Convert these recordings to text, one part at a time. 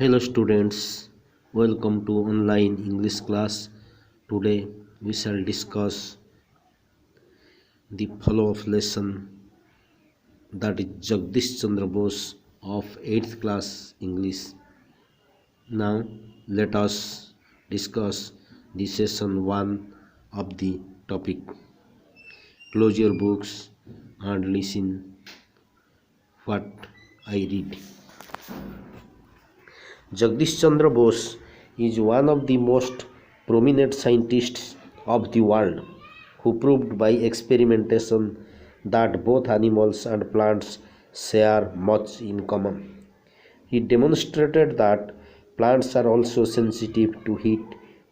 Hello students, welcome to online English class. Today we shall discuss the follow-up lesson, that is Jagadish Chandra Bosh of 8th class English. Now let us discuss the session 1 of the topic. Close your books and listen what I read. Jagadish Chandra Bose is one of the most prominent scientists of the world who proved by experimentation that both animals and plants share much in common. He demonstrated that plants are also sensitive to heat,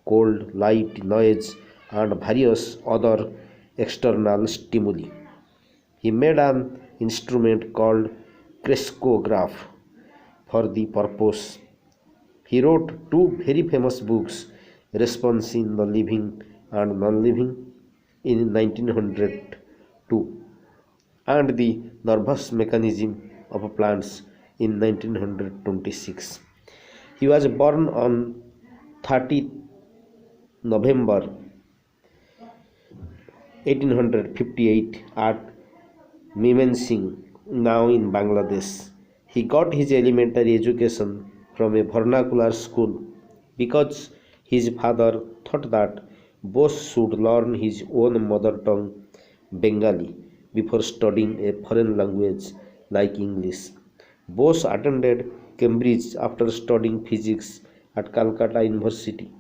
cold, light, noise, and various other external stimuli. He made an instrument called crescograph for the purpose. He wrote two very famous books, Response in the Living and Non-Living in 1902 and The Nervous Mechanism of Plants in 1926. He was born on 30 November 1858 at Mymensingh, now in Bangladesh. He got his elementary education from a vernacular school because his father thought that Bosh should learn his own mother tongue, Bengali, before studying a foreign language like English. Bosh attended Cambridge after studying physics at Calcutta University.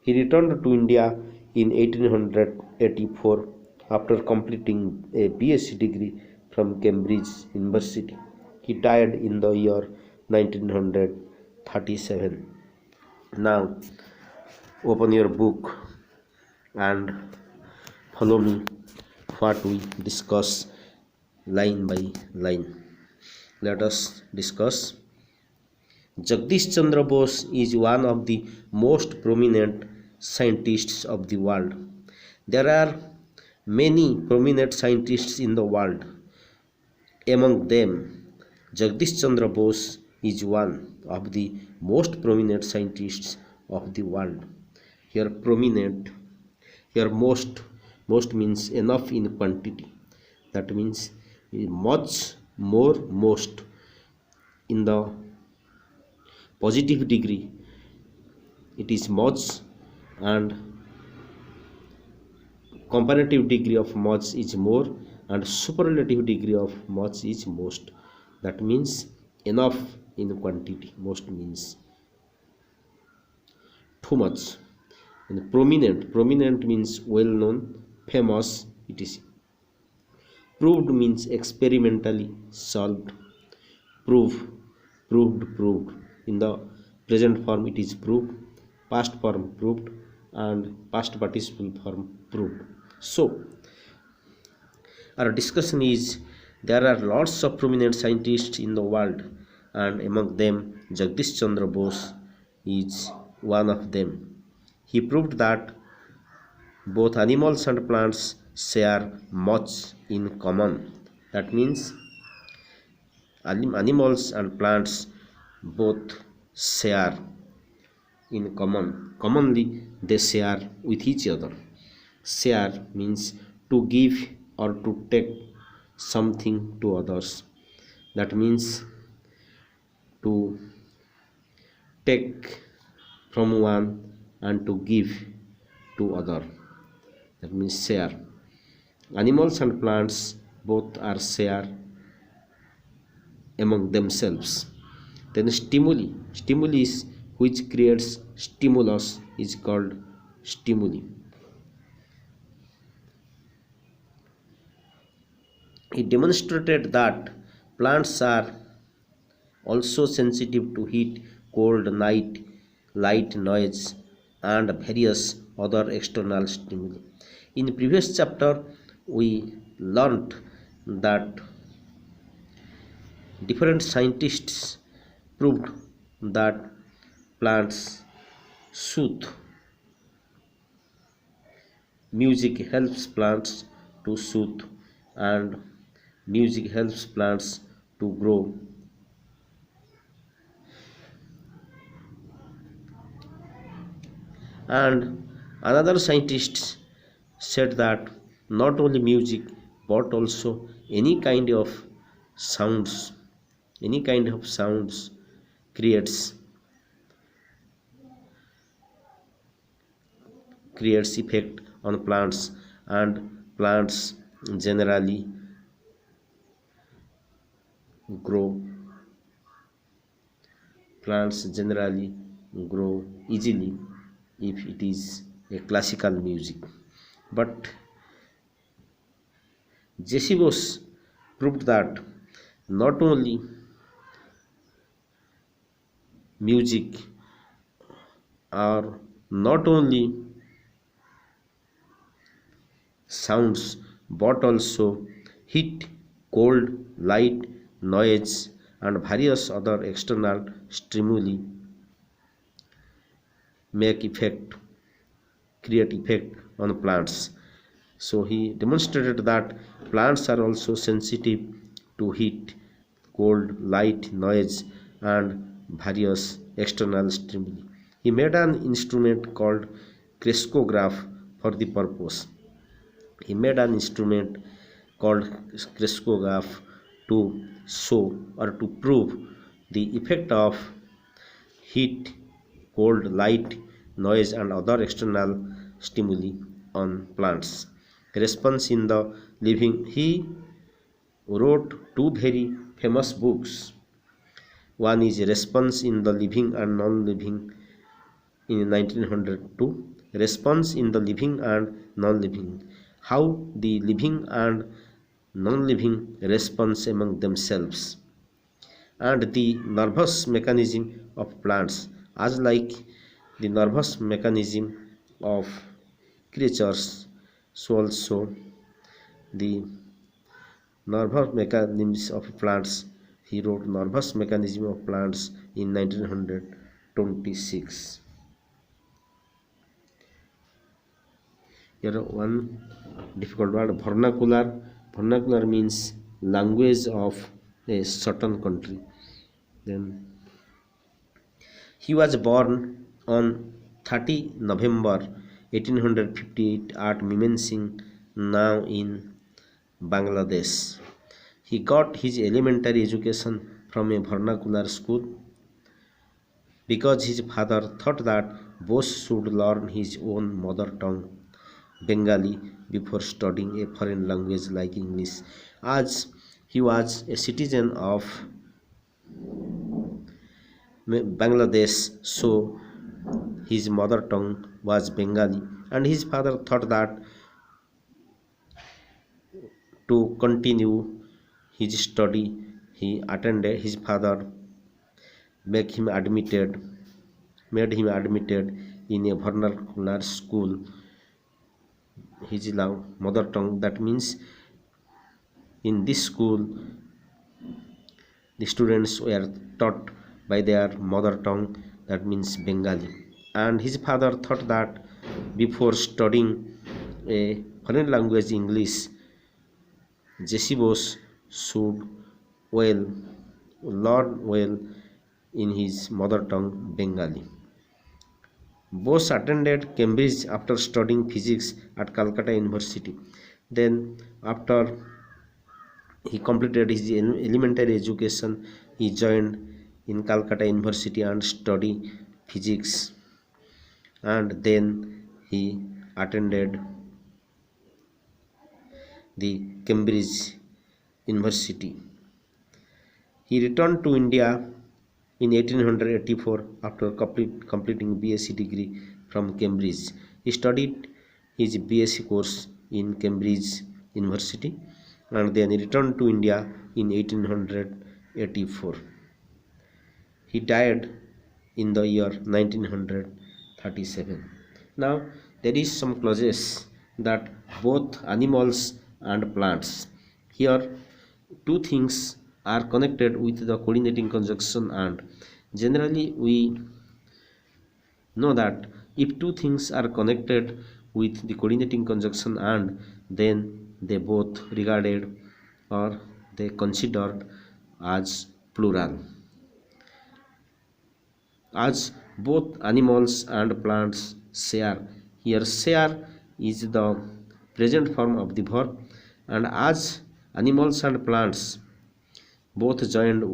He returned to India in 1884 after completing a BSc degree from Cambridge University. He died in the year 1937. Now, open your book and follow me what we discuss line by line. Let us discuss. Jagadish Chandra Bose is one of the most prominent scientists of the world. There are many prominent scientists in the world. Among them, Jagadish Chandra Bose is one of the most prominent scientists of the world. Here prominent, here most means enough in quantity. That means much, more, most. In the positive degree, it is much, and comparative degree of much is more, and superlative degree of much is most. That means enough in quantity. Most means too much. And prominent means well known, famous, etc. Proved means experimentally solved. Proved. In the present form it is proved, past form proved, and past participle form proved. So our discussion is, there are lots of prominent scientists in the world, and among them Jagadish Chandra Bose is one of them. He proved that both animals and plants share much in common. That means animals and plants both share in common. Commonly they share with each other. Share means to give or to take something to others. That means to take from one and to give to other. That means share. Animals and plants both are share among themselves. Then stimuli is which creates stimulus is called stimuli. He demonstrated that plants are also sensitive to heat, cold, night, light, noise, and various other external stimuli. In previous chapter we learnt that different scientists proved that plants soothe. Music helps plants to soothe, and music helps plants to grow. And another scientist said that not only music but also any kind of sounds, any kind of sounds creates effect on plants, and plants generally grow plants generally grow easily if it is a classical music. But Jesse proved that not only music or not only sounds but also heat, cold, light, noise, and various other external stimuli make effect create effect on plants. So he demonstrated that plants are also sensitive to heat, cold, light, noise, and various external stimuli. He made an instrument called crescograph for the purpose. He made an instrument called crescograph to show or to prove the effect of heat, cold, light, noise, and other external stimuli on plants. Response in the living. He wrote two very famous books. One is Response in the Living and Non-Living in 1902. Response in the Living and Non-Living. How the living and non-living response among themselves, and the nervous mechanism of plants as like the nervous mechanism of creatures, so also the nervous mechanisms of plants. He wrote nervous mechanism of plants in 1926. Here one difficult word, vernacular. Vernacular means language of a certain country. Then he was born on 30 November 1858 at Mymensingh, now in Bangladesh. He got his elementary education from a vernacular school because his father thought that Bosh should learn his own mother tongue, Bengali, before studying a foreign language like English. As he was a citizen of Bangladesh, so his mother tongue was Bengali, and his father thought that to continue his study, his father make him admitted made him admitted in a vernacular school, his mother tongue. That means in this school the students were taught by their mother tongue, that means Bengali. And his father thought that before studying a foreign language English, Jesse should well learn well in his mother tongue Bengali. Bose attended Cambridge after studying physics at Calcutta University. Then, after he completed his elementary education, he joined in Calcutta University and studied physics. And then he attended the Cambridge University. He returned to India in 1884 after completing BSc degree from Cambridge. He studied his BSc course in Cambridge University and then he returned to India in 1884. He died in the year 1937. Now there is some clauses that both animals and plants. Here two things are connected with the coordinating conjunction, and generally we know that if two things are connected with the coordinating conjunction and then they both regarded or they considered as plural, as both animals and plants share. Here share is the present form of the verb, and as animals and plants both joined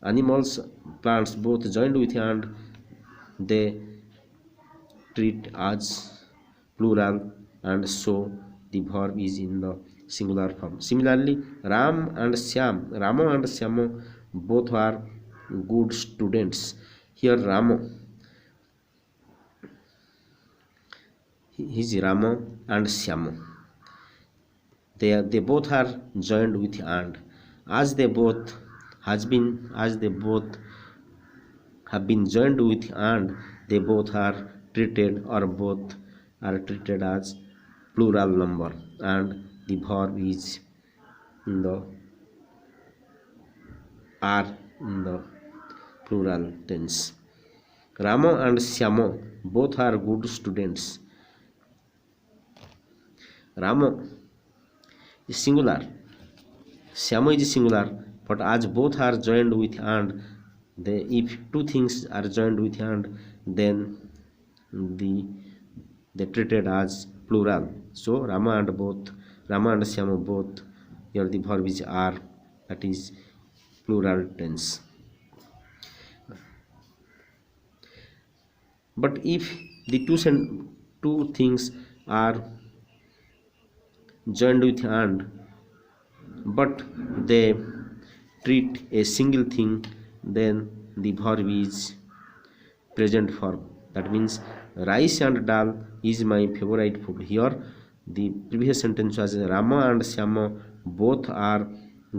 animals plants both joined with and, they treat as plural, and so the verb is in the singular form. Similarly, Ramo and Syamo both are good students. Here Ramo, he is Ramo and Syamo. They both are joined with and, as they both have been joined with and, they both are treated or both are treated as plural number, and the verb is in the are in the plural tense. Ramo and Syamo both are good students. Ramo is singular, Syamo is singular, but as both are joined with and, if two things are joined with and, then they treated as plural. So Rama and Syama both, here the verb is are, that is plural tense. But if the two things are joined with and, but they treat a single thing, then the verb is present form. That means rice and dal is my favorite food. Here the previous sentence was Rama and Syama both are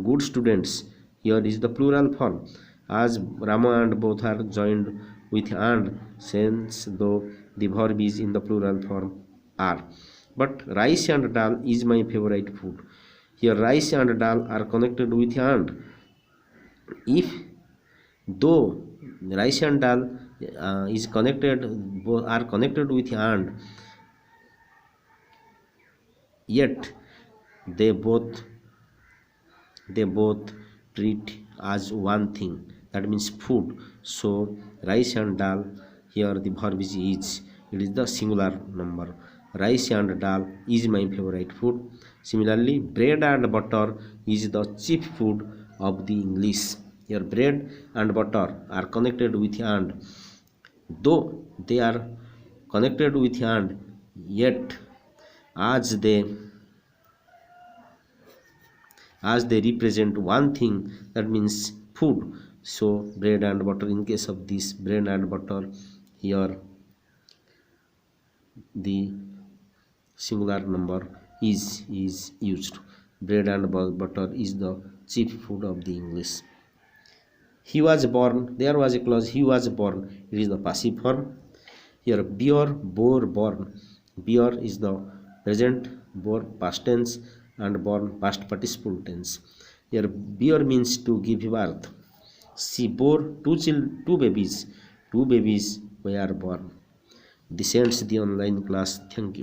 good students. Here is the plural form, as Rama and both are joined with and, since though the verb is in the plural form are. But rice and dal is my favorite food. Here rice and dal are connected with and. If though rice and dal is connected, both are connected with and, yet they both treat as one thing, that means food. So rice and dal, here the verb is, it is the singular number. Rice and dal is my favorite food. Similarly, bread and butter is the chief food of the English. Here bread and butter are connected with and, though they are connected with and, yet as they represent one thing, that means food. So bread and butter, in case of this bread and butter, here the singular number is used. Bread and butter is the chief food of the English. He was born, there was a clause, he was born, it is the passive form. Here bear, bore, born. Bear is the present, bore past tense, and born past participle tense. Here bear means to give birth. She bore two babies. Two babies were born. This ends the online class. Thank you.